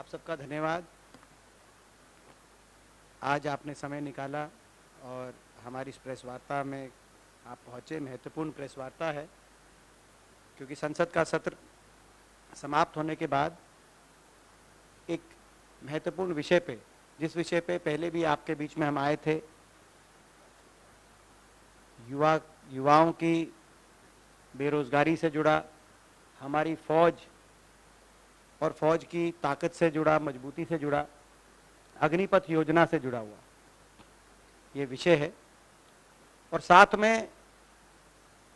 आप सबका धन्यवाद। आज आपने समय निकाला और हमारी इस प्रेस वार्ता में आप पहुँचे। महत्वपूर्ण प्रेस वार्ता है क्योंकि संसद का सत्र समाप्त होने के बाद एक महत्वपूर्ण विषय पे, जिस विषय पे पहले भी आपके बीच में हम आए थे, युवाओं की बेरोजगारी से जुड़ा, हमारी फौज और फौज की ताकत से जुड़ा, मजबूती से जुड़ा, अग्निपथ योजना से जुड़ा हुआ ये विषय है और साथ में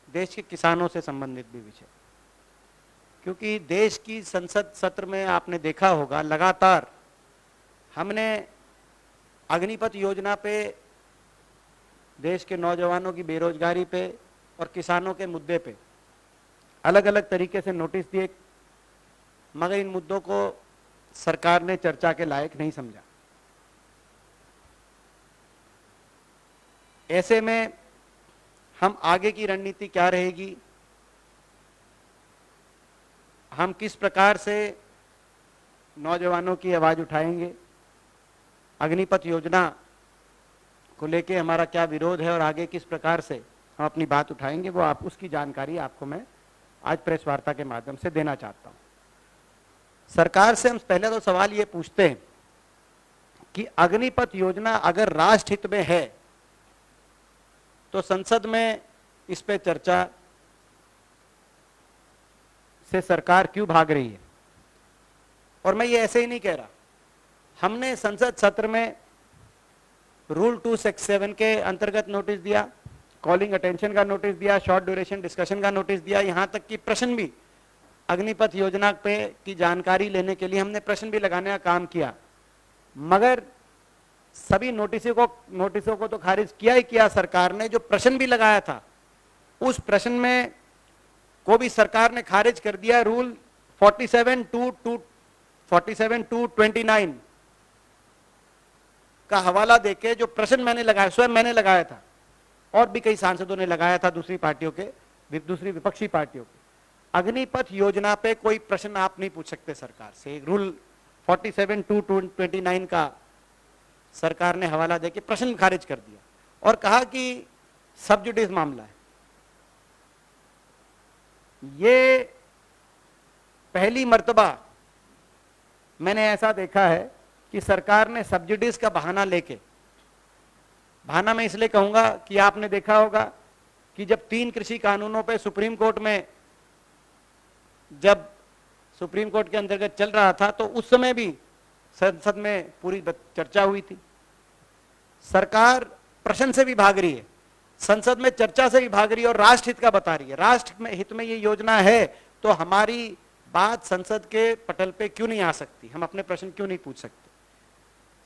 देश के किसानों से संबंधित भी विषय, क्योंकि देश की संसद सत्र में आपने देखा होगा लगातार हमने अग्निपथ योजना पे, देश के नौजवानों की बेरोजगारी पे और किसानों के मुद्दे पे अलग अलग तरीके से नोटिस दिए, मगर इन मुद्दों को सरकार ने चर्चा के लायक नहीं समझा। ऐसे में हम आगे की रणनीति क्या रहेगी, हम किस प्रकार से नौजवानों की आवाज उठाएंगे, अग्निपथ योजना को लेके हमारा क्या विरोध है और आगे किस प्रकार से हम अपनी बात उठाएंगे, वो आप उसकी जानकारी आपको मैं आज प्रेस वार्ता के माध्यम से देना चाहता हूं। सरकार से हम पहले तो सवाल ये पूछते हैं कि अग्निपथ योजना अगर राष्ट्र हित में है तो संसद में इस पे चर्चा से सरकार क्यों भाग रही है। और मैं ये ऐसे ही नहीं कह रहा, हमने संसद सत्र में रूल 267 के अंतर्गत नोटिस दिया, कॉलिंग अटेंशन का नोटिस दिया, शॉर्ट ड्यूरेशन डिस्कशन का नोटिस दिया, यहां तक कि प्रश्न भी अग्निपथ योजना पे की जानकारी लेने के लिए हमने प्रश्न भी लगाने का काम किया, मगर सभी नोटिसों को तो खारिज किया ही किया सरकार ने। जो प्रश्न भी लगाया था उस प्रश्न में को भी सरकार ने खारिज कर दिया। रूल 47(2) का हवाला देके जो प्रश्न मैंने लगाया, स्वयं मैंने लगाया था और भी कई सांसदों ने लगाया था, दूसरी विपक्षी पार्टियों के, अग्निपथ योजना पे कोई प्रश्न आप नहीं पूछ सकते सरकार से। रूल 47(2) का सरकार ने हवाला देके प्रश्न खारिज कर दिया और कहा कि सब जुडिस मामला है। ये पहली मर्तबा मैंने ऐसा देखा है कि सरकार ने सब जुडिस का बहाना लेके, बहाना मैं इसलिए कहूंगा कि आपने देखा होगा कि जब 3 कृषि कानूनों पे सुप्रीम कोर्ट के अंतर्गत चल रहा था तो उस समय भी संसद में पूरी चर्चा हुई थी। सरकार प्रश्न से भी भाग रही है, संसद में चर्चा से भी भाग रही है और राष्ट्र हित का बता रही है। राष्ट्र में हित में ये योजना है तो हमारी बात संसद के पटल पे क्यों नहीं आ सकती, हम अपने प्रश्न क्यों नहीं पूछ सकते।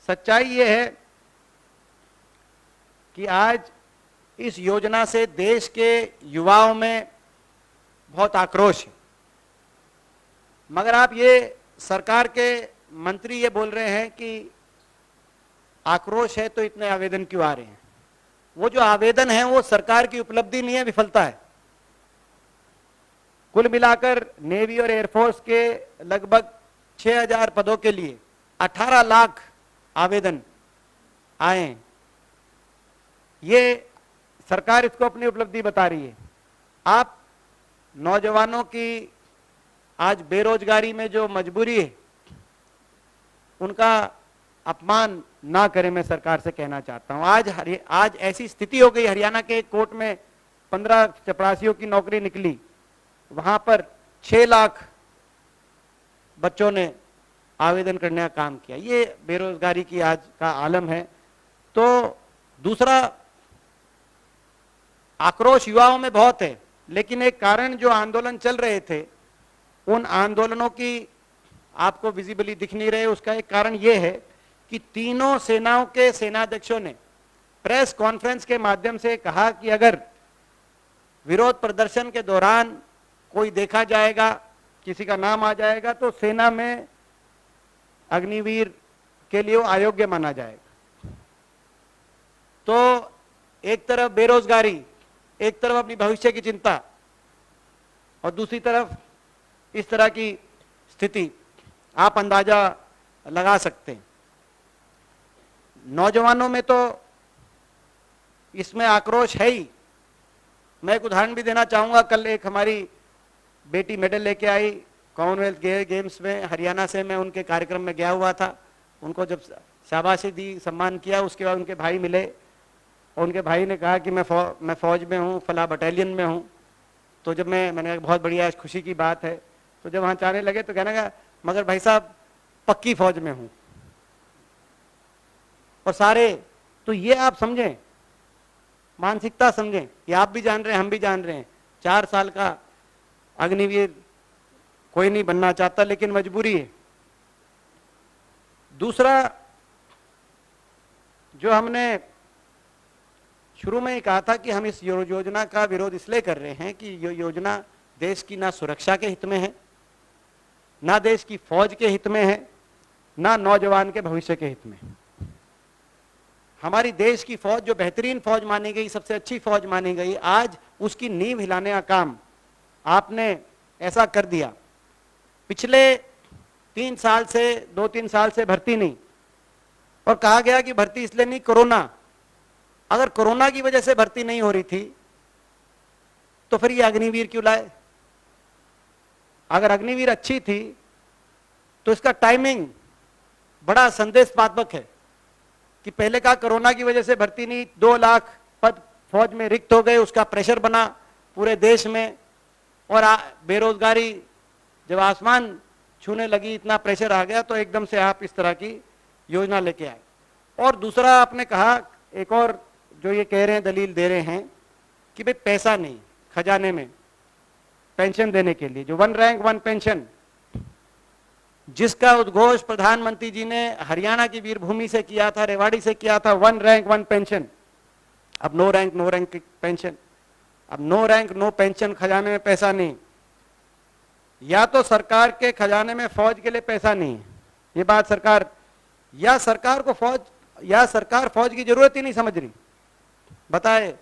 सच्चाई ये है कि आज इस योजना से देश के युवाओं में बहुत आक्रोश है, मगर आप ये सरकार के मंत्री ये बोल रहे हैं कि आक्रोश है तो इतने आवेदन क्यों आ रहे हैं। वो जो आवेदन है वो सरकार की उपलब्धि नहीं है, विफलता है। कुल मिलाकर नेवी और एयरफोर्स के लगभग 6000 पदों के लिए 18 लाख आवेदन आए। ये सरकार इसको अपनी उपलब्धि बता रही है। आप नौजवानों की आज बेरोजगारी में जो मजबूरी है उनका अपमान ना करें, मैं सरकार से कहना चाहता हूं। आज ऐसी स्थिति हो गई, हरियाणा के कोर्ट में 15 चपरासियों की नौकरी निकली, वहां पर 6 लाख बच्चों ने आवेदन करने का काम किया। ये बेरोजगारी की आज का आलम है। तो दूसरा, आक्रोश युवाओं में बहुत है, लेकिन एक कारण जो आंदोलन चल रहे थे उन आंदोलनों की आपको विजिबली दिख नहीं रहे। उसका एक कारण यह है कि तीनों सेनाओं के सेनाध्यक्षों ने प्रेस कॉन्फ्रेंस के माध्यम से कहा कि अगर विरोध प्रदर्शन के दौरान कोई देखा जाएगा, किसी का नाम आ जाएगा तो सेना में अग्निवीर के लिए वो अयोग्य माना जाएगा। तो एक तरफ बेरोजगारी, एक तरफ अपनी भविष्य की चिंता और दूसरी तरफ इस तरह की स्थिति, आप अंदाजा लगा सकते हैं। नौजवानों में तो इसमें आक्रोश है ही। मैं एक उदाहरण भी देना चाहूंगा। कल एक हमारी बेटी मेडल लेके आई कॉमनवेल्थ गेम्स में, हरियाणा से। मैं उनके कार्यक्रम में गया हुआ था। उनको जब शाबाशी दी, सम्मान किया, उसके बाद उनके भाई मिले और उनके भाई ने कहा कि मैं फौज में हूँ, फला बटालियन में हूँ। तो जब मैंने कहा बहुत बढ़िया, खुशी की बात है। तो जब वहाँ जाने लगे तो कहने लगा मगर भाई साहब पक्की फौज में हूँ। और सारे, तो ये आप समझें, मानसिकता समझें कि आप भी जान रहे हैं, हम भी जान रहे हैं। 4 साल का अग्निवीर कोई नहीं बनना चाहता, लेकिन मजबूरी है। दूसरा, जो हमने शुरू में ही कहा था कि हम इस योजना का विरोध इसलिए कर रहे हैं कि ये योजना देश की ना सुरक्षा के हित में है, ना देश की फौज के हित में है, ना नौजवान के भविष्य के हित में। हमारी देश की फौज जो बेहतरीन फौज मानी गई, सबसे अच्छी फौज मानी गई, आज उसकी नींव हिलाने का काम आपने ऐसा कर दिया। पिछले 2-3 साल से भर्ती नहीं, और कहा गया कि भर्ती इसलिए नहीं, कोरोना। अगर कोरोना की वजह से भर्ती नहीं हो रही थी तो फिर ये अग्निवीर क्यों लाए? अगर अग्निवीर अच्छी थी तो इसका टाइमिंग बड़ा संदेशात्मक है कि पहले कहा कोरोना की वजह से भर्ती नहीं, 2 लाख पद फौज में रिक्त हो गए, उसका प्रेशर बना पूरे देश में, और बेरोजगारी जब आसमान छूने लगी, इतना प्रेशर आ गया, तो एकदम से आप इस तरह की योजना लेके आए। और दूसरा आपने कहा, एक और जो ये कह रहे हैं, दलील दे रहे हैं कि भाई पैसा नहीं खजाने में पेंशन देने के लिए, जो 1 रैंक 1 पेंशन, जिसका उद्घोष प्रधानमंत्री जी ने हरियाणा की वीरभूमि से किया था, रेवाड़ी से किया था, 1 रैंक 1 पेंशन। अब नो रैंक की पेंशन। अब नो रैंक नो पेंशन, खजाने में पैसा नहीं। या तो सरकार के खजाने में फौज के लिए पैसा नहीं है, ये बात सरकार, या सरकार को फौज, या सरकार फौज की जरूरत ही नहीं समझ रही। बताए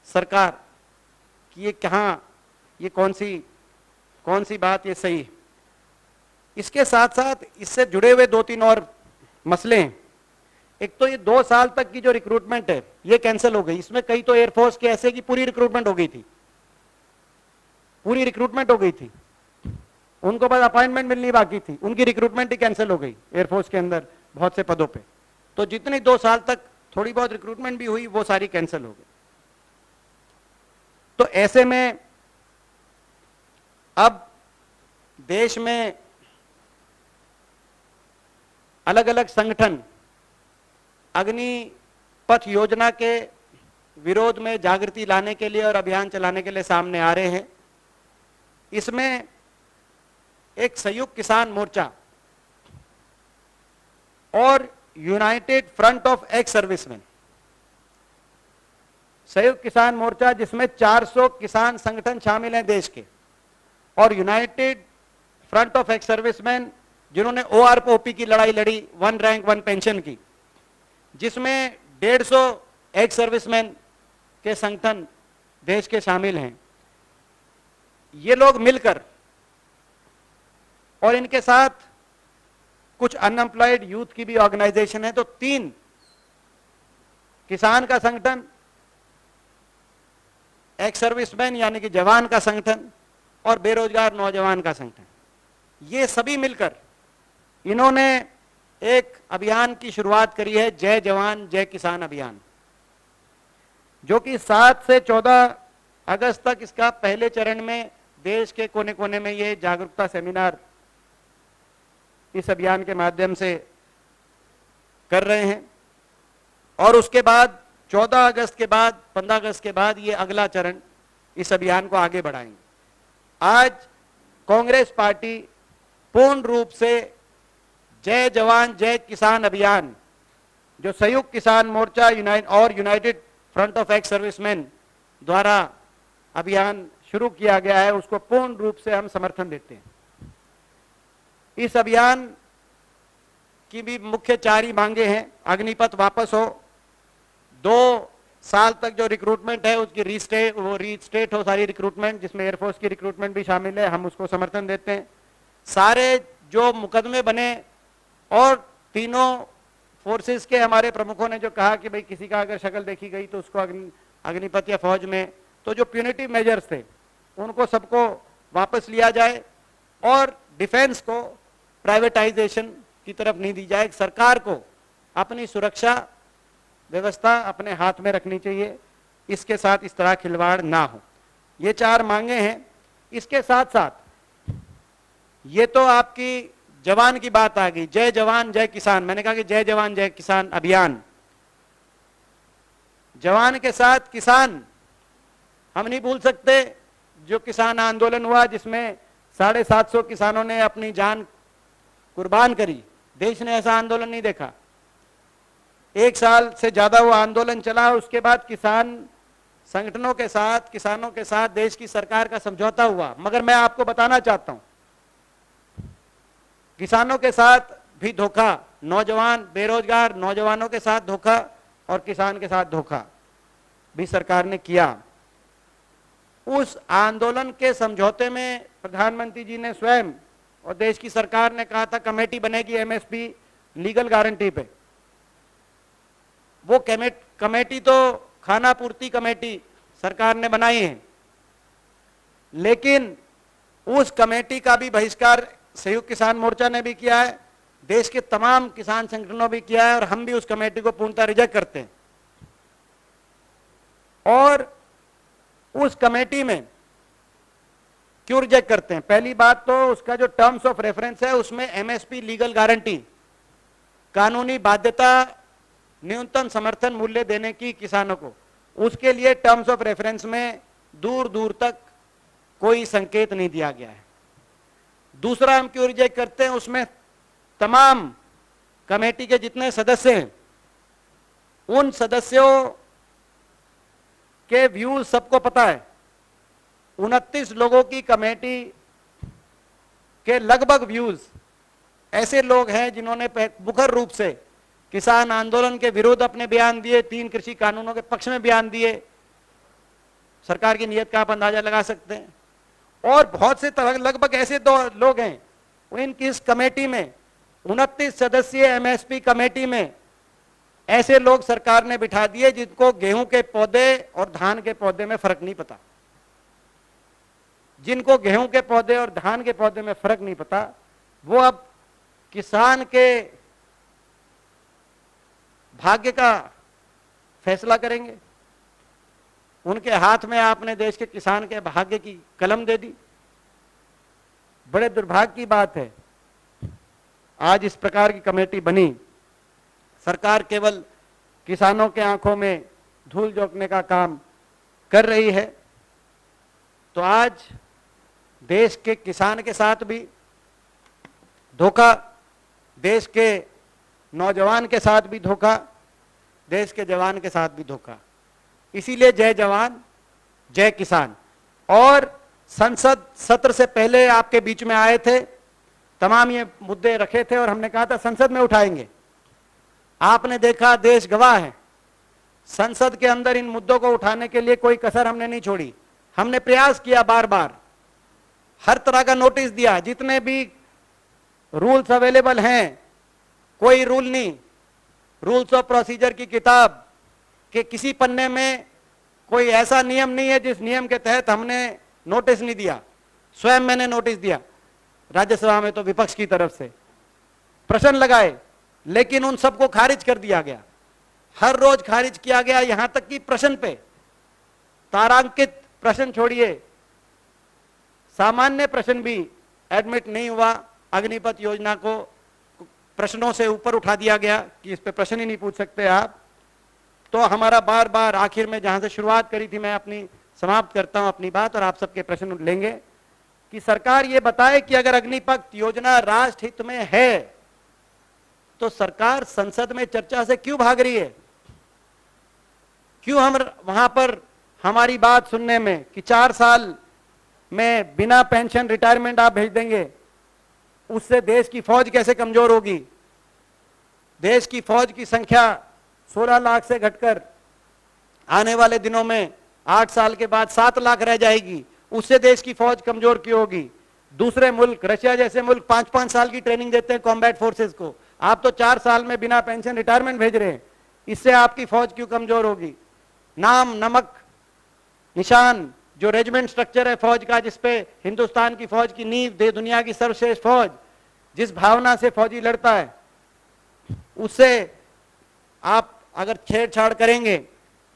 सरकार कि ये कहाँ, ये कौन सी बात ये सही है। इसके साथ साथ इससे जुड़े हुए 2-3 और मसले हैं। एक तो ये 2 साल तक की जो रिक्रूटमेंट है ये कैंसिल हो गई। इसमें कई तो एयरफोर्स के ऐसे की पूरी रिक्रूटमेंट हो गई थी, पूरी रिक्रूटमेंट हो गई थी, उनको बस अपॉइंटमेंट मिलनी बाकी थी, उनकी रिक्रूटमेंट ही कैंसिल हो गई एयरफोर्स के अंदर बहुत से पदों पे। तो जितनी 2 साल तक थोड़ी बहुत रिक्रूटमेंट भी हुई वो सारी कैंसिल हो गई। तो ऐसे में अब देश में अलग अलग संगठन अग्निपथ योजना के विरोध में जागृति लाने के लिए और अभियान चलाने के लिए सामने आ रहे हैं। इसमें एक संयुक्त किसान मोर्चा और United front of ex serviceman, संयुक्त किसान मोर्चा जिसमें 400 किसान संगठन शामिल हैं देश के, और United front of ex serviceman जिन्होंने OROP की लड़ाई लड़ी, 1 रैंक 1 पेंशन की, जिसमें 150 एक्स सर्विसमैन के संगठन देश के शामिल हैं। ये लोग मिलकर, और इनके साथ कुछ अनएम्प्लॉयड यूथ की भी ऑर्गेनाइजेशन है, तो 3 किसान का संगठन, एक्स सर्विसमैन यानी कि जवान का संगठन, और बेरोजगार नौजवान का संगठन, ये सभी मिलकर इन्होंने एक अभियान की शुरुआत करी है, जय जवान जय किसान अभियान, जो कि 7 से 14 अगस्त तक इसका पहले चरण में देश के कोने कोने में ये जागरूकता सेमिनार इस अभियान के माध्यम से कर रहे हैं। और उसके बाद 14 अगस्त के बाद, 15 अगस्त के बाद ये अगला चरण इस अभियान को आगे बढ़ाएंगे। आज कांग्रेस पार्टी पूर्ण रूप से जय जवान जय किसान अभियान, जो संयुक्त किसान मोर्चा और United front of ex serviceman द्वारा अभियान शुरू किया गया है, उसको पूर्ण रूप से हम समर्थन देते हैं। इस अभियान की भी मुख्य 4 ही मांगे हैं। अग्निपथ वापस हो, 2 साल तक जो रिक्रूटमेंट है उसकी रीस्टेट हो सारी रिक्रूटमेंट, जिसमें एयरफोर्स की रिक्रूटमेंट भी शामिल है, हम उसको समर्थन देते हैं। सारे जो मुकदमे बने और तीनों फोर्सेस के हमारे प्रमुखों ने जो कहा कि भाई किसी का अगर शक्ल देखी गई तो उसको अग्निपथ या फौज में, तो जो प्यूनिटिव मेजर्स थे उनको सबको वापस लिया जाए और डिफेंस को प्राइवेटाइजेशन की तरफ नहीं दी जाए। सरकार को अपनी सुरक्षा व्यवस्था अपने हाथ में रखनी चाहिए, इसके साथ इस तरह खिलवाड़ ना हो। ये 4 मांगे हैं। इसके साथ साथ ये तो आपकी जवान की बात आ गई, जय जवान जय किसान। मैंने कहा कि जय जवान जय किसान अभियान, जवान के साथ किसान हम नहीं भूल सकते। जो किसान आंदोलन हुआ जिसमें 750 किसानों ने अपनी जान कुर्बान करी, देश ने ऐसा आंदोलन नहीं देखा। 1 साल से ज्यादा वो आंदोलन चला। उसके बाद किसान संगठनों के साथ, किसानों के साथ देश की सरकार का समझौता हुआ। मगर मैं आपको बताना चाहता हूं, किसानों के साथ भी धोखा, नौजवान बेरोजगार नौजवानों के साथ धोखा और किसान के साथ धोखा भी सरकार ने किया। उस आंदोलन के समझौते में प्रधानमंत्री जी ने स्वयं और देश की सरकार ने कहा था कमेटी बनेगी एमएसपी लीगल गारंटी पे। वो कमेटी तो खाना पूर्ति कमेटी सरकार ने बनाई है, लेकिन उस कमेटी का भी बहिष्कार संयुक्त किसान मोर्चा ने भी किया है, देश के तमाम किसान संगठनों भी किया है और हम भी उस कमेटी को पूर्णतः रिजेक्ट करते हैं। और उस कमेटी में क्यों रिजेक्ट करते हैं? पहली बात तो उसका जो टर्म्स ऑफ रेफरेंस है उसमें एमएसपी लीगल गारंटी, कानूनी बाध्यता, न्यूनतम समर्थन मूल्य देने की किसानों को, उसके लिए टर्म्स ऑफ रेफरेंस में दूर दूर तक कोई संकेत नहीं दिया गया है। दूसरा हम क्यों रिजेक्ट करते हैं? उसमें तमाम कमेटी के जितने सदस्य हैं उन सदस्यों के व्यूज सबको पता है। 29 लोगों की कमेटी के लगभग व्यूज ऐसे लोग हैं जिन्होंने मुखर रूप से किसान आंदोलन के विरुद्ध अपने बयान दिए, 3 कृषि कानूनों के पक्ष में बयान दिए। सरकार की नीयत का आप अंदाजा लगा सकते हैं। और बहुत से लगभग ऐसे 2 लोग हैं इनकी इस कमेटी में, 29 सदस्यीय एमएसपी कमेटी में ऐसे लोग सरकार ने बिठा दिए जिनको गेहूं के पौधे और धान के पौधे में फर्क नहीं पता। जिनको गेहूं के पौधे और धान के पौधे में फर्क नहीं पता, वो अब किसान के भाग्य का फैसला करेंगे। उनके हाथ में आपने देश के किसान के भाग्य की कलम दे दी। बड़े दुर्भाग्य की बात है आज इस प्रकार की कमेटी बनी। सरकार केवल किसानों के आंखों में धूल झोंकने का काम कर रही है। तो आज देश के किसान के साथ भी धोखा, देश के नौजवान के साथ भी धोखा, देश के जवान के साथ भी धोखा। इसीलिए जय जवान जय किसान। और संसद सत्र से पहले आपके बीच में आए थे, तमाम ये मुद्दे रखे थे और हमने कहा था संसद में उठाएंगे। आपने देखा, देश गवाह है, संसद के अंदर इन मुद्दों को उठाने के लिए कोई कसर हमने नहीं छोड़ी। हमने प्रयास किया, बार बार हर तरह का नोटिस दिया, जितने भी रूल्स अवेलेबल हैं, कोई रूल नहीं, रूल्स ऑफ प्रोसीजर की किताब के किसी पन्ने में कोई ऐसा नियम नहीं है जिस नियम के तहत हमने नोटिस नहीं दिया। स्वयं मैंने नोटिस दिया, राज्यसभा में तो विपक्ष की तरफ से प्रश्न लगाए, लेकिन उन सबको खारिज कर दिया गया। हर रोज खारिज किया गया, यहां तक कि प्रश्न पे, तारांकित प्रश्न छोड़िए, सामान्य प्रश्न भी एडमिट नहीं हुआ। अग्निपथ योजना को प्रश्नों से ऊपर उठा दिया गया कि इस पे प्रश्न ही नहीं पूछ सकते आप। तो हमारा बार बार आखिर में जहां से शुरुआत करी थी, मैं अपनी समाप्त करता हूं अपनी बात और आप सबके प्रश्न लेंगे, कि सरकार ये बताए कि अगर अग्निपथ योजना राष्ट्र हित में है तो सरकार संसद में चर्चा से क्यों भाग रही है? क्यों हम वहां पर हमारी बात सुनने में कि 4 साल में बिना पेंशन रिटायरमेंट आप भेज देंगे, उससे देश की फौज कैसे कमजोर होगी? देश की फौज की संख्या 16 लाख से घटकर आने वाले दिनों में 8 साल के बाद 7 लाख रह जाएगी, उससे देश की फौज कमजोर क्यों होगी? दूसरे मुल्क, रशिया जैसे मुल्क 5-5 साल की ट्रेनिंग देते हैं कॉम्बैट फोर्सेस को, आप तो 4 साल में बिना पेंशन रिटायरमेंट भेज रहे हैं, इससे आपकी फौज क्यों कमजोर होगी? नाम, नमक, निशान, जो रेजिमेंट स्ट्रक्चर है फौज का, जिसपे हिंदुस्तान की फौज की नींव दे, दुनिया की सर्वश्रेष्ठ फौज, जिस भावना से फौजी लड़ता है, उससे आप अगर छेड़छाड़ करेंगे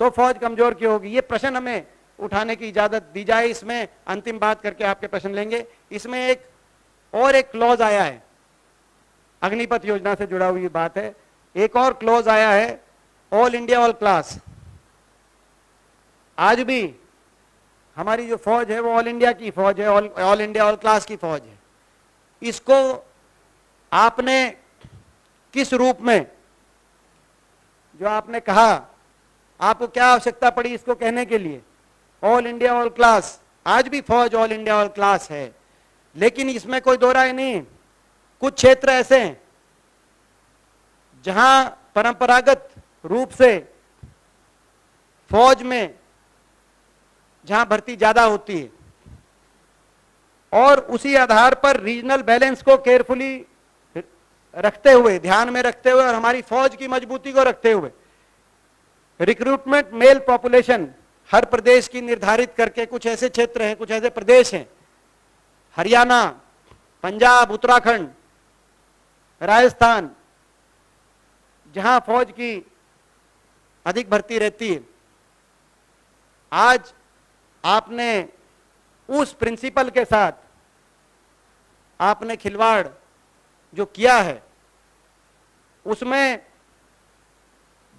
तो फौज कमजोर क्यों होगी? ये प्रश्न हमें उठाने की इजाजत दी जाए। इसमें अंतिम बात करके आपके प्रश्न लेंगे। इसमें एक क्लॉज आया है, अग्निपथ योजना से जुड़ा हुई बात है। एक और क्लॉज आया है, ऑल इंडिया ऑल क्लास। आज भी हमारी जो फौज है वो ऑल इंडिया की फौज है, ऑल इंडिया ऑल क्लास की फौज है। इसको आपने किस रूप में, जो आपने कहा, आपको क्या आवश्यकता पड़ी इसको कहने के लिए? ऑल इंडिया ऑल क्लास, आज भी फौज ऑल इंडिया ऑल क्लास है, लेकिन इसमें कोई दो राय नहीं। कुछ क्षेत्र ऐसे हैं जहां परंपरागत रूप से फौज में जहां भर्ती ज्यादा होती है, और उसी आधार पर रीजनल बैलेंस को केयरफुली रखते हुए, ध्यान में रखते हुए, और हमारी फौज की मजबूती को रखते हुए रिक्रूटमेंट मेल पॉपुलेशन हर प्रदेश की निर्धारित करके, कुछ ऐसे क्षेत्र हैं, कुछ ऐसे प्रदेश हैं, हरियाणा, पंजाब, उत्तराखंड, राजस्थान, जहां फौज की अधिक भर्ती रहती है। आज आपने उस प्रिंसिपल के साथ आपने खिलवाड़ जो किया है, उसमें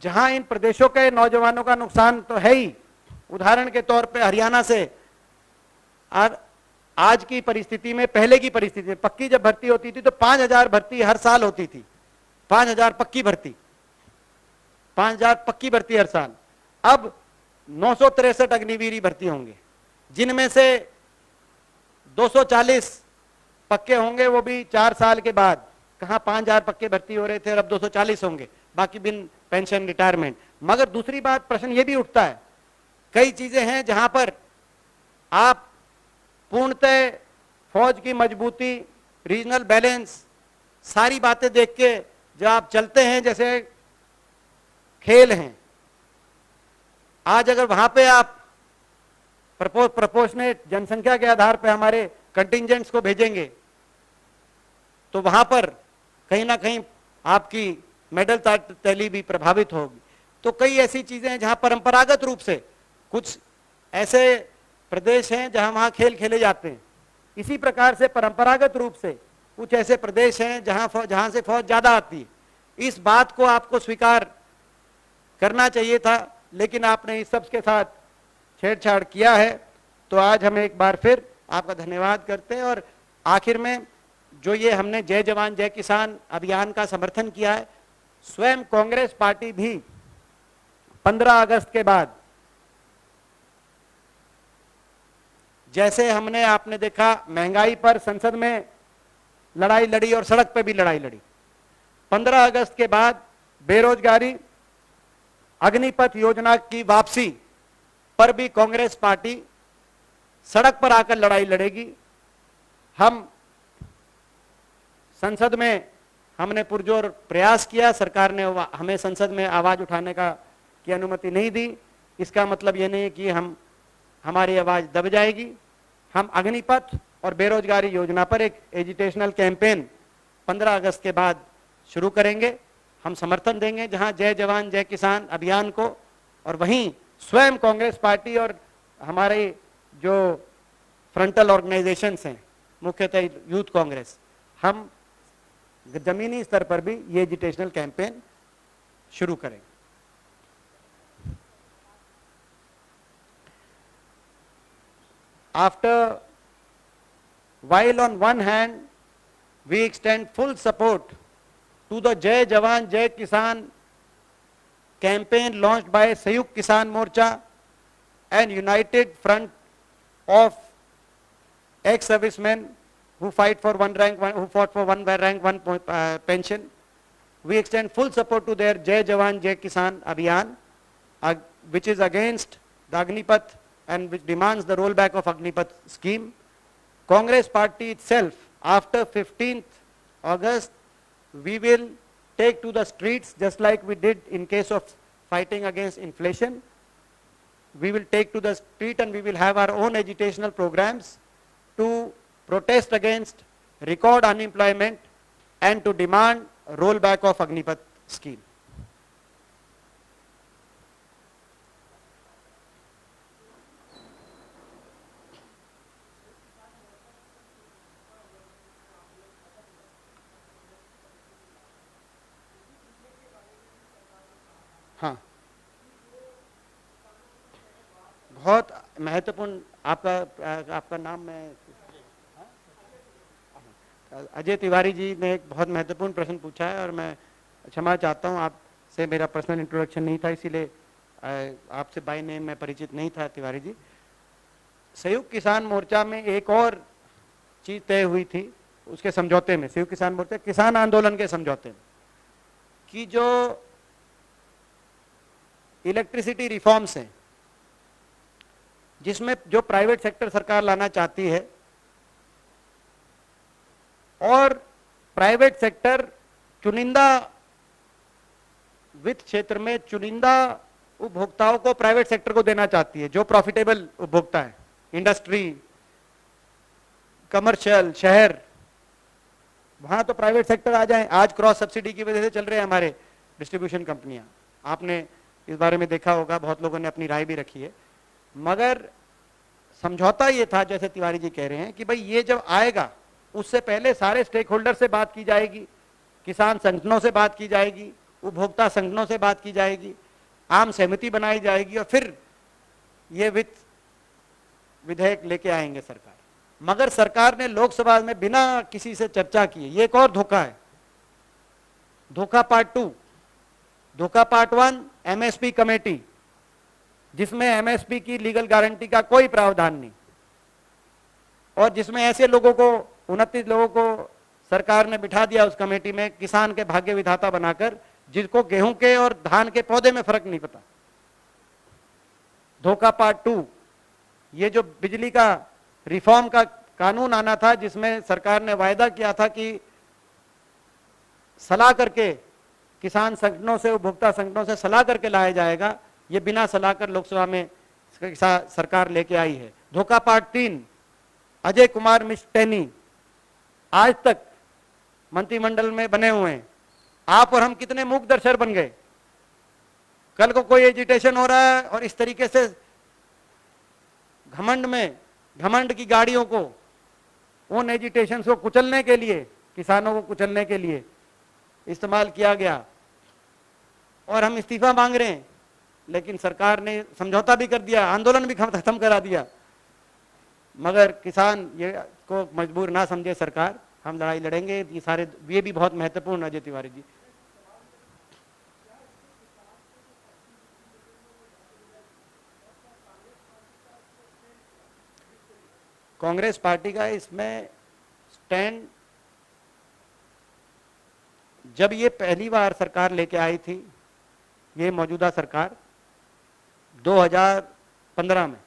जहां इन प्रदेशों के नौजवानों का नुकसान तो है ही, उदाहरण के तौर पे हरियाणा से आज की परिस्थिति में, पहले की परिस्थिति में पक्की जब भर्ती होती थी तो 5000 भर्ती हर साल होती थी, 5000 पक्की भर्ती, 5000 पक्की भर्ती हर साल। अब 963 अग्निवीर भर्ती होंगे, जिनमें से 240 पक्के होंगे, वो भी 4 साल के बाद। कहां 5000 पक्के भर्ती हो रहे थे और अब 240 होंगे, बाकी बिन पेंशन रिटायरमेंट। मगर दूसरी बात, प्रश्न ये भी उठता है, कई चीजें हैं जहां पर आप पूर्णतः फौज की मजबूती, रीजनल बैलेंस, सारी बातें देख के जब आप चलते हैं, जैसे खेल हैं, आज अगर वहां पे आप प्रपोर्शनेट जनसंख्या के आधार पे हमारे कंटिजेंट्स को भेजेंगे तो वहां पर कहीं ना कहीं आपकी मेडल तैली भी प्रभावित होगी। तो कई ऐसी चीजें हैं जहां परंपरागत रूप से कुछ ऐसे प्रदेश हैं जहां वहां खेल खेले जाते हैं, इसी प्रकार से परंपरागत रूप से कुछ ऐसे प्रदेश हैं जहां से फौज ज्यादा आती है। इस बात को आपको स्वीकार करना चाहिए था, लेकिन आपने इस सब के साथ छेड़छाड़ किया है। तो आज हम एक बार फिर आपका धन्यवाद करते हैं। और आखिर में जो ये हमने जय जवान जय किसान अभियान का समर्थन किया है, स्वयं कांग्रेस पार्टी भी 15 अगस्त के बाद, जैसे हमने, आपने देखा, महंगाई पर संसद में लड़ाई लड़ी और सड़क पे भी लड़ाई लड़ी, 15 अगस्त के बाद बेरोजगारी, अग्निपथ योजना की वापसी पर भी कांग्रेस पार्टी सड़क पर आकर लड़ाई लड़ेगी। हम संसद में हमने पुरजोर प्रयास किया, सरकार ने हमें संसद में आवाज उठाने की अनुमति नहीं दी। इसका मतलब ये नहीं है कि हमारी आवाज दब जाएगी। हम अग्निपथ और बेरोजगारी योजना पर एक एजिटेशनल कैंपेन 15 अगस्त के बाद शुरू करेंगे। हम समर्थन देंगे जहां जय जवान जय किसान अभियान को, और वहीं स्वयं कांग्रेस पार्टी और हमारे जो फ्रंटल ऑर्गेनाइजेशंस हैं, मुख्यतः यूथ कांग्रेस, हम जमीनी स्तर पर भी ये एजिटेशनल कैंपेन शुरू करेंगे। While on one hand we extend full support to the Jai Jawan Jai Kisan campaign launched by Sanyukt Kisan Morcha and United Front of ex-servicemen who fought for one rank one pension, we extend full support to their Jai Jawan Jai Kisan Abhiyan, which is against the Agnipath and which demands the rollback of Agnipath scheme. Congress party itself, after 15th August, we will take to the streets just like we did in case of fighting against inflation. We will take to the street and we will have our own agitational programs to protest against record unemployment and to demand rollback of Agnipath scheme. हाँ, बहुत महत्वपूर्ण आपका नाम मैं अजय तिवारी जी ने एक बहुत महत्वपूर्ण प्रश्न पूछा है और मैं क्षमा चाहता हूं, आपसे मेरा पर्सनल इंट्रोडक्शन नहीं था, इसीलिए आपसे बाय नेम मैं परिचित नहीं था। तिवारी जी, संयुक्त किसान मोर्चा में एक और चीज तय हुई थी उसके समझौते में, संयुक्त किसान मोर्चा किसान आंदोलन के समझौते में, कि जो इलेक्ट्रिसिटी रिफॉर्म्स हैं जिसमें जो प्राइवेट सेक्टर सरकार लाना चाहती है और प्राइवेट सेक्टर चुनिंदा वित्त क्षेत्र में चुनिंदा उपभोक्ताओं को प्राइवेट सेक्टर को देना चाहती है, जो प्रॉफिटेबल उपभोक्ता है, इंडस्ट्री, कमर्शियल, शहर, वहां तो प्राइवेट सेक्टर आ जाए। आज क्रॉस सब्सिडी की वजह से चल रहे हैं हमारे डिस्ट्रीब्यूशन कंपनियां, आपने इस बारे में देखा होगा, बहुत लोगों ने अपनी राय भी रखी है। मगर समझौता ये था, जैसे तिवारी जी कह रहे हैं, कि भाई ये जब आएगा उससे पहले सारे स्टेक होल्डर से बात की जाएगी, किसान संगठनों से बात की जाएगी, उपभोक्ता संगठनों से बात की जाएगी, आम सहमति बनाई जाएगी और फिर ये वित्त विधेयक लेके आएंगे सरकार। मगर सरकार ने लोकसभा में बिना किसी से चर्चा किए, ये एक और धोखा है, धोखा पार्ट 2। धोखा पार्ट 1 एमएसपी कमेटी, जिसमें एमएसपी की लीगल गारंटी का कोई प्रावधान नहीं और जिसमें ऐसे लोगों को 29 लोगों को सरकार ने बिठा दिया उस कमेटी में, किसान के भाग्य विधाता बनाकर, जिसको गेहूं के और धान के पौधे में फर्क नहीं पता। धोखा पार्ट 2, ये जो बिजली का रिफॉर्म का कानून आना था, जिसमें सरकार ने वायदा किया था कि सलाह करके किसान संगठनों से, उपभोक्ता संगठनों से सलाह करके लाया जाएगा, ये बिना सलाह कर लोकसभा में सरकार लेके आई है। धोखा पार्ट 3, अजय कुमार मिश्र टैनी आज तक मंत्रिमंडल में बने हुए हैं, आप और हम कितने मूक दर्शक बन गए। कल को कोई एजिटेशन हो रहा है और इस तरीके से घमंड की गाड़ियों को, उन एजिटेशन को कुचलने के लिए, किसानों को कुचलने के लिए इस्तेमाल किया गया और हम इस्तीफा मांग रहे हैं, लेकिन सरकार ने समझौता भी कर दिया, आंदोलन भी खत्म करा दिया। मगर किसान ये को मजबूर ना समझे सरकार, हम लड़ाई लड़ेंगे। ये भी बहुत महत्वपूर्ण है। अजय तिवारी जी, कांग्रेस पार्टी का इसमें स्टैंड, जब ये पहली बार सरकार लेके आई थी, ये मौजूदा सरकार 2015 में,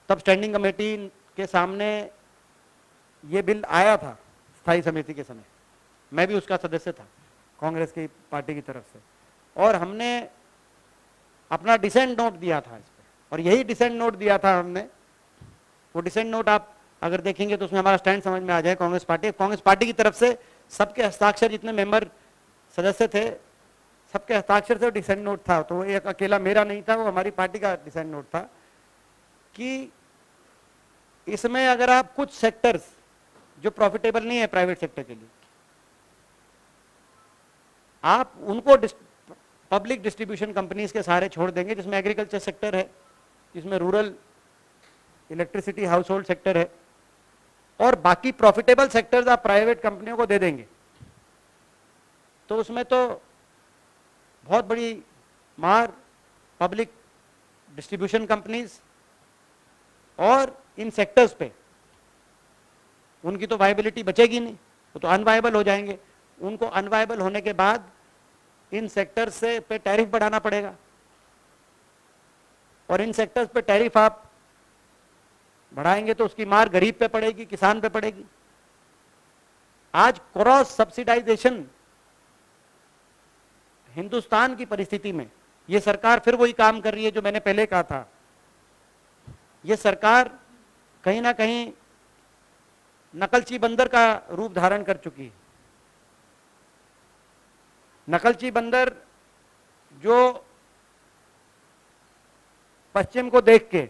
तब स्टैंडिंग कमेटी के सामने ये बिल आया था स्थायी समिति के समय, मैं भी उसका सदस्य था कांग्रेस की पार्टी की तरफ से, और हमने अपना डिसेंट नोट दिया था इस पर, और यही डिसेंट नोट दिया था हमने। वो डिसेंट नोट आप अगर देखेंगे तो उसमें हमारा स्टैंड समझ में आ जाए। कांग्रेस पार्टी की तरफ से सबके हस्ताक्षर, जितने मेंबर सदस्य थे सबके हस्ताक्षर से डिसेंट नोट था। तो एक अकेला मेरा नहीं था, वो हमारी पार्टी का डिसेंट नोट था कि इसमें अगर आप कुछ सेक्टर्स जो प्रॉफिटेबल नहीं है प्राइवेट सेक्टर के लिए, आप उनको पब्लिक डिस्ट्रीब्यूशन कंपनीज के सहारे छोड़ देंगे, जिसमें एग्रीकल्चर सेक्टर है, जिसमें rural electricity house hold sector है, और बाकी प्रॉफिटेबल सेक्टर्स आप प्राइवेट कंपनियों को दे देंगे, तो उसमें तो बहुत बड़ी मार पब्लिक डिस्ट्रीब्यूशन कंपनीज और इन सेक्टर्स पे, उनकी तो वायबिलिटी बचेगी नहीं, वो तो अनवायबल हो जाएंगे। उनको अनवायबल होने के बाद इन सेक्टर्स से पे टैरिफ बढ़ाना पड़ेगा, और इन सेक्टर्स पे टैरिफ आप बढ़ाएंगे तो उसकी मार गरीब पे पड़ेगी, किसान पे पड़ेगी। आज क्रॉस सब्सिडाइजेशन हिंदुस्तान की परिस्थिति में ये सरकार फिर वही काम कर रही है जो मैंने पहले कहा था। ये सरकार कहीं ना कहीं नकलची बंदर का रूप धारण कर चुकी है। नकलची बंदर जो पश्चिम को देख के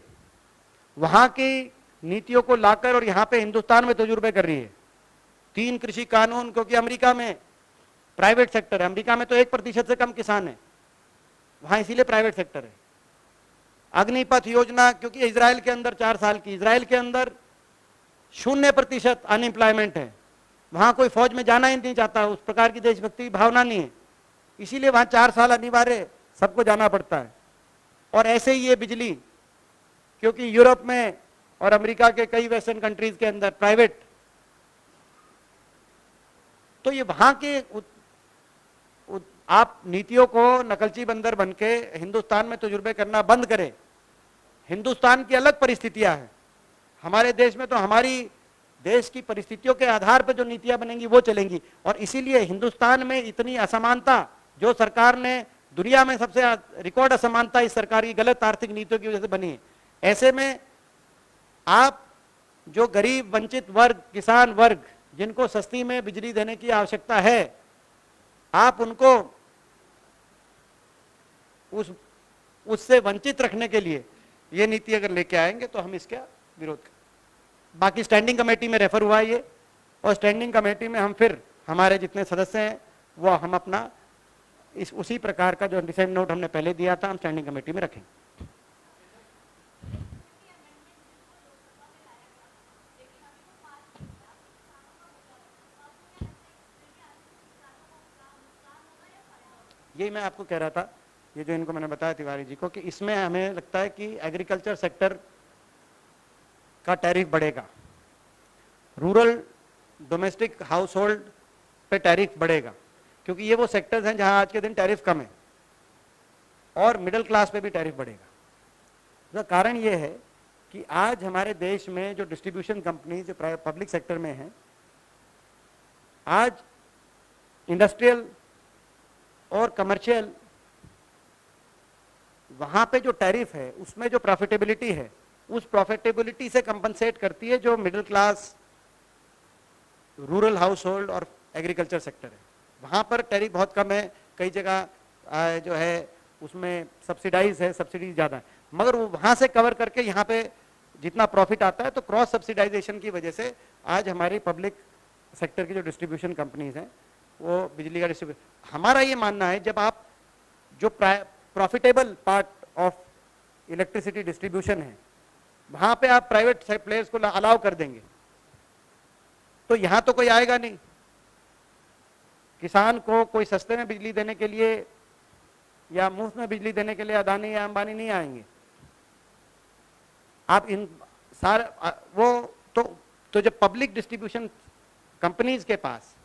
वहां की नीतियों को लाकर और यहां पे हिंदुस्तान में तजुर्बे कर रही है। 3 कृषि कानून, क्योंकि अमेरिका में प्राइवेट सेक्टर है, अमेरिका में तो 1% से कम किसान है, वहां इसीलिए प्राइवेट सेक्टर है। अग्निपथ योजना, क्योंकि इजराइल के अंदर 4 साल की, इजराइल के अंदर 0% अनएम्प्लॉयमेंट है, वहां कोई फौज में जाना ही नहीं चाहता, उस प्रकार की देशभक्ति की भावना नहीं है, इसीलिए वहां 4 साल अनिवार्य सबको जाना पड़ता है। और ऐसे ही ये बिजली, क्योंकि यूरोप में और अमेरिका के कई वेस्टर्न कंट्रीज के अंदर प्राइवेट, तो ये वहां के आप नीतियों को नकलची बंदर बनके हिंदुस्तान में तजुर्बे करना बंद करें। हिंदुस्तान की अलग परिस्थितियां हैं, हमारे देश में तो हमारी देश की परिस्थितियों के आधार पर जो नीतियां बनेंगी वो चलेंगी। और इसीलिए हिंदुस्तान में इतनी असमानता, जो सरकार ने दुनिया में सबसे रिकॉर्ड असमानता इस सरकार की गलत आर्थिक नीतियों की वजह से बनी है। ऐसे में आप जो गरीब वंचित वर्ग, किसान वर्ग, जिनको सस्ती में बिजली देने की आवश्यकता है, आप उनको उससे वंचित रखने के लिए ये नीति अगर लेके आएंगे तो हम इसका विरोध करें। बाकी स्टैंडिंग कमेटी में रेफर हुआ ये, और स्टैंडिंग कमेटी में हम फिर हमारे जितने सदस्य हैं वो हम अपना उसी प्रकार का जो डिसेंट नोट हमने पहले दिया था हम स्टैंडिंग कमेटी में रखेंगे। यही मैं आपको कह रहा था, ये जो इनको मैंने बताया तिवारी जी को, कि इसमें हमें लगता है कि एग्रीकल्चर सेक्टर का टैरिफ बढ़ेगा, रूरल डोमेस्टिक हाउस होल्ड पे टैरिफ बढ़ेगा, क्योंकि ये वो सेक्टर्स हैं जहां आज के दिन टैरिफ कम है, और मिडिल क्लास पे भी टैरिफ बढ़ेगा। इसका कारण ये है कि आज हमारे देश में जो डिस्ट्रीब्यूशन कंपनी जो पब्लिक सेक्टर में है, आज इंडस्ट्रियल और कमर्शियल, वहां पे जो टैरिफ है उसमें जो प्रॉफिटेबिलिटी है, उस प्रॉफिटेबिलिटी से कंपनसेट करती है जो middle class, rural house hold और एग्रीकल्चर सेक्टर है। वहां पर टैरिफ बहुत कम है, कई जगह जो है उसमें सब्सिडाइज है, सब्सिडी ज़्यादा है, मगर वो वहां से कवर करके यहाँ पे जितना प्रॉफिट आता है, तो क्रॉस सब्सिडाइजेशन की वजह से आज हमारी पब्लिक सेक्टर की जो डिस्ट्रीब्यूशन कंपनीज हैं वो बिजली का डिस्ट्रीब्यूशन, हमारा ये मानना है जब आप जो profitable part of electricity distribution है वहां पे आप प्राइवेट प्लेयर्स को अलाउ कर देंगे तो यहां तो कोई आएगा नहीं। किसान को कोई सस्ते में बिजली देने के लिए या मुफ्त में बिजली देने के लिए अदानी या अंबानी नहीं आएंगे। आप इन सारे वो तो जब पब्लिक डिस्ट्रीब्यूशन कंपनीज के पास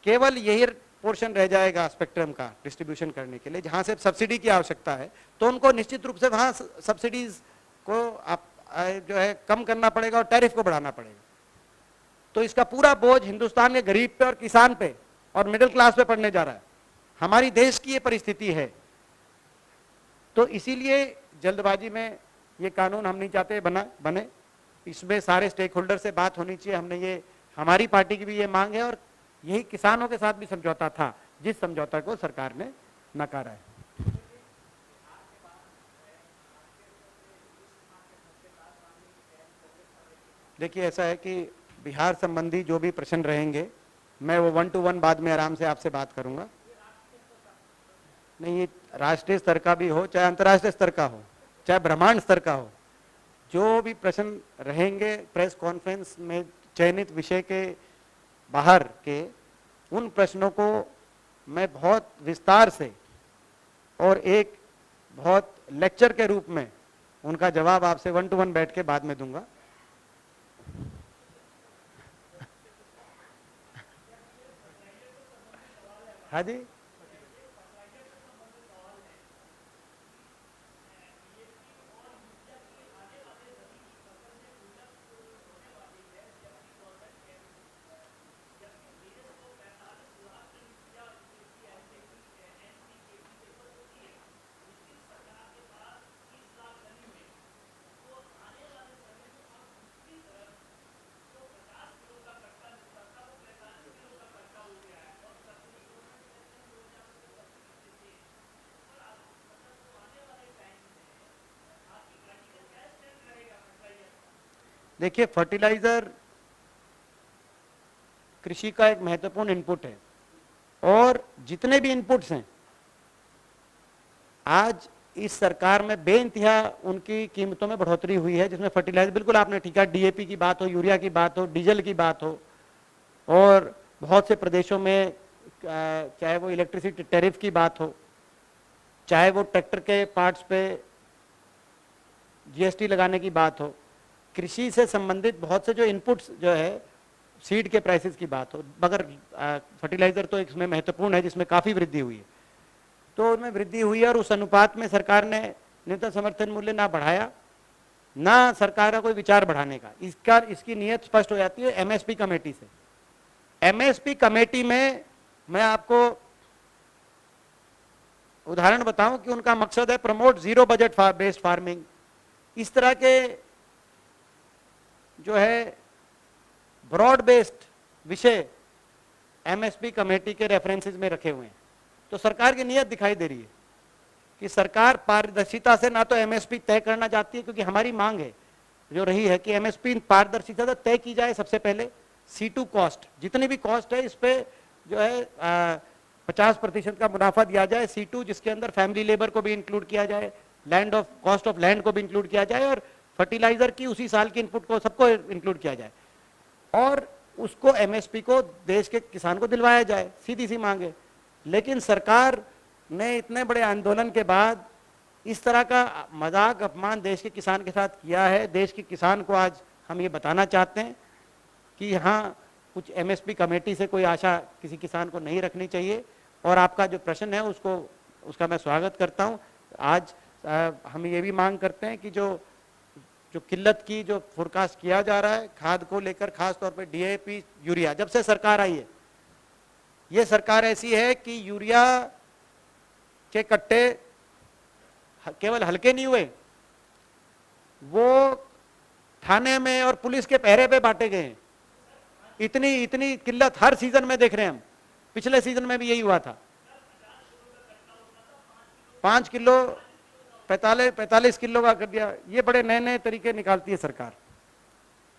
केवल यही पोर्शन रह जाएगा स्पेक्ट्रम का डिस्ट्रीब्यूशन करने के लिए जहां से सब्सिडी की आवश्यकता है, तो उनको निश्चित रूप से वहां सब्सिडीज को आप जो है कम करना पड़ेगा और टैरिफ को बढ़ाना पड़ेगा। तो इसका पूरा बोझ हिंदुस्तान के गरीब पे और किसान पे और मिडिल क्लास पे पड़ने जा रहा है। हमारी देश की ये परिस्थिति है, तो इसीलिए जल्दबाजी में ये कानून हम नहीं चाहते बने। इसमें सारे स्टेक होल्डर से बात होनी चाहिए। हमने ये, हमारी पार्टी की भी ये मांग है और यही किसानों के साथ भी समझौता था, जिस समझौता को सरकार ने नकारा है। देखिए ऐसा है कि बिहार संबंधी जो भी प्रश्न रहेंगे मैं वो 1 to 1 बाद में आराम से आपसे बात करूंगा। नहीं, ये राष्ट्रीय स्तर का भी हो चाहे अंतर्राष्ट्रीय स्तर का हो चाहे ब्रह्मांड स्तर का हो, जो भी प्रश्न रहेंगे प्रेस कॉन्फ्रेंस में चयनित विषय के बाहर के, उन प्रश्नों को मैं बहुत विस्तार से और एक बहुत लेक्चर के रूप में उनका जवाब आपसे 1 to 1 बैठ के बाद में दूंगा। हाँ जी, देखिए, फर्टिलाइजर कृषि का एक महत्वपूर्ण इनपुट है और जितने भी इनपुट्स हैं आज इस सरकार में बेइंतहा उनकी कीमतों में बढ़ोतरी हुई है, जिसमें फर्टिलाइजर, बिल्कुल आपने ठीक है, डीएपी की बात हो, यूरिया की बात हो, डीजल की बात हो, और बहुत से प्रदेशों में चाहे वो इलेक्ट्रिसिटी टैरिफ की बात हो, चाहे वो ट्रैक्टर के पार्ट्स पे जीएसटी लगाने की बात हो, कृषि से संबंधित बहुत से जो इनपुट्स जो है, सीड के प्राइसेस की बात हो, मगर फर्टिलाइजर तो इसमें महत्वपूर्ण है जिसमें काफ़ी वृद्धि हुई है। तो उनमें वृद्धि हुई है और उस अनुपात में सरकार ने न्यूनतम समर्थन मूल्य ना बढ़ाया, ना सरकार का कोई विचार बढ़ाने का। इसकी नीयत स्पष्ट हो जाती है एमएसपी कमेटी से। एमएसपी कमेटी में मैं आपको उदाहरण बताऊं कि उनका मकसद है promote zero budget based farming. इस तरह के जो है ब्रॉड बेस्ड विषय एमएसपी कमेटी के रेफरेंसेस में रखे हुए हैं। तो सरकार की नीयत दिखाई दे रही है कि सरकार पारदर्शिता से ना तो एमएसपी तय करना चाहती है, क्योंकि हमारी मांग है जो रही है कि एमएसपी पारदर्शिता से तय की जाए। सबसे पहले C2 कॉस्ट, जितनी भी कॉस्ट है इस पे जो है 50% का मुनाफा दिया जाए। C2 जिसके अंदर फैमिली लेबर को भी इंक्लूड किया जाए, land of cost of land को भी इंक्लूड किया जाए, और फर्टिलाइजर की उसी साल की इनपुट को सबको इंक्लूड किया जाए, और उसको एमएसपी को देश के किसान को दिलवाया जाए। सीधी सी मांग है। लेकिन सरकार ने इतने बड़े आंदोलन के बाद इस तरह का मजाक अपमान देश के किसान के साथ किया है। देश के किसान को आज हम ये बताना चाहते हैं कि यहाँ कुछ एमएसपी कमेटी से कोई आशा किसी किसान को नहीं रखनी चाहिए। और आपका जो प्रश्न है उसका मैं स्वागत करता हूँ। आज हम ये भी मांग करते हैं कि जो किल्लत की जो फोरकास्ट किया जा रहा है खाद को लेकर, खास तौर पे डीएपी, यूरिया, जब से सरकार आई है, ये सरकार ऐसी है कि यूरिया के कट्टे केवल हल्के नहीं हुए, वो थाने में और पुलिस के पहरे पे बांटे गए हैं। इतनी किल्लत हर सीजन में देख रहे हैं हम। पिछले सीजन में भी यही हुआ था। 5 किलो 45 किलो का कर दिया। ये बड़े नए नए तरीके निकालती है सरकार,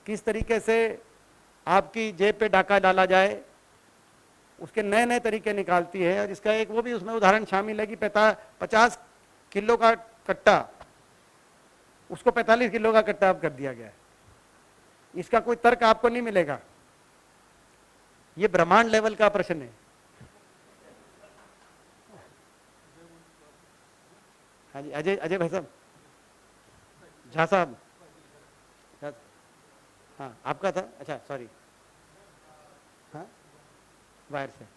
किस तरीके से आपकी जेब पे डाका डाला जाए, उसके नए नए तरीके निकालती है। और इसका एक वो भी उसमें उदाहरण शामिल है कि 50 किलो का कट्टा, उसको 45 किलो का कट्टा अब कर दिया गया है। इसका कोई तर्क आपको नहीं मिलेगा। ये ब्रह्मांड लेवल का प्रश्न है। हाँ जी, अजय भाई साहब, झा साहब, हाँ आपका था, अच्छा सॉरी, हाँ वायर से।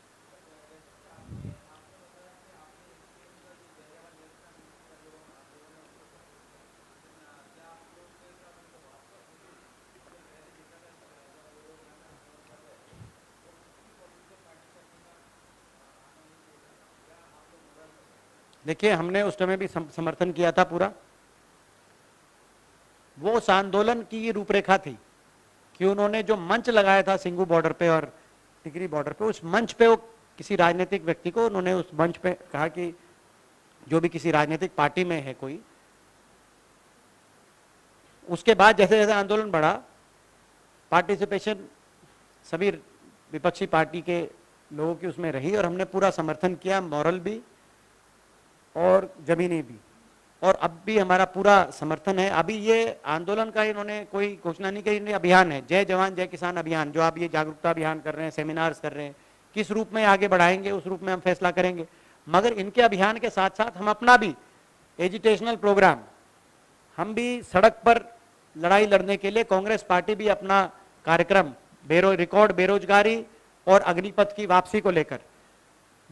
देखिए, हमने उस समय भी समर्थन किया था पूरा। वो उस आंदोलन की ये रूपरेखा थी कि उन्होंने जो मंच लगाया था सिंगू बॉर्डर पे और टिकरी बॉर्डर पे, उस मंच पे वो किसी राजनीतिक व्यक्ति को उन्होंने उस मंच पे कहा कि जो भी किसी राजनीतिक पार्टी में है कोई, उसके बाद जैसे जैसे आंदोलन बढ़ा, पार्टिसिपेशन सभी विपक्षी पार्टी के लोगों की उसमें रही और हमने पूरा समर्थन किया, मॉरल भी और जमीनी भी। और अब भी हमारा पूरा समर्थन है। अभी ये आंदोलन का इन्होंने कोई घोषणा नहीं की, अभियान है, जय जवान जय किसान अभियान, जो आप ये जागरूकता अभियान कर रहे हैं, सेमिनार्स कर रहे हैं, किस रूप में आगे बढ़ाएंगे उस रूप में हम फैसला करेंगे। मगर इनके अभियान के साथ साथ हम अपना भी एजुटेशनल प्रोग्राम, हम भी सड़क पर लड़ाई लड़ने के लिए कांग्रेस पार्टी भी अपना कार्यक्रम रिकॉर्ड बेरोजगारी और अग्निपथ की वापसी को लेकर,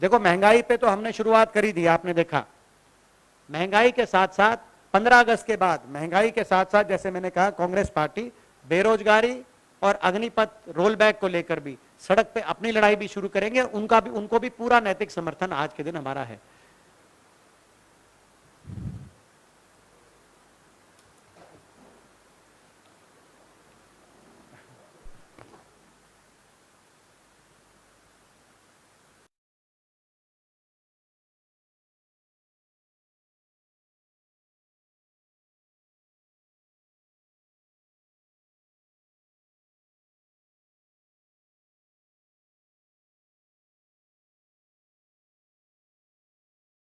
देखो महंगाई पे तो हमने शुरुआत करी थी, आपने देखा। महंगाई के साथ साथ 15 अगस्त के बाद महंगाई के साथ साथ जैसे मैंने कहा, कांग्रेस पार्टी बेरोजगारी और अग्निपथ रोल बैक को लेकर भी सड़क पे अपनी लड़ाई भी शुरू करेंगे। उनको भी पूरा नैतिक समर्थन आज के दिन हमारा है।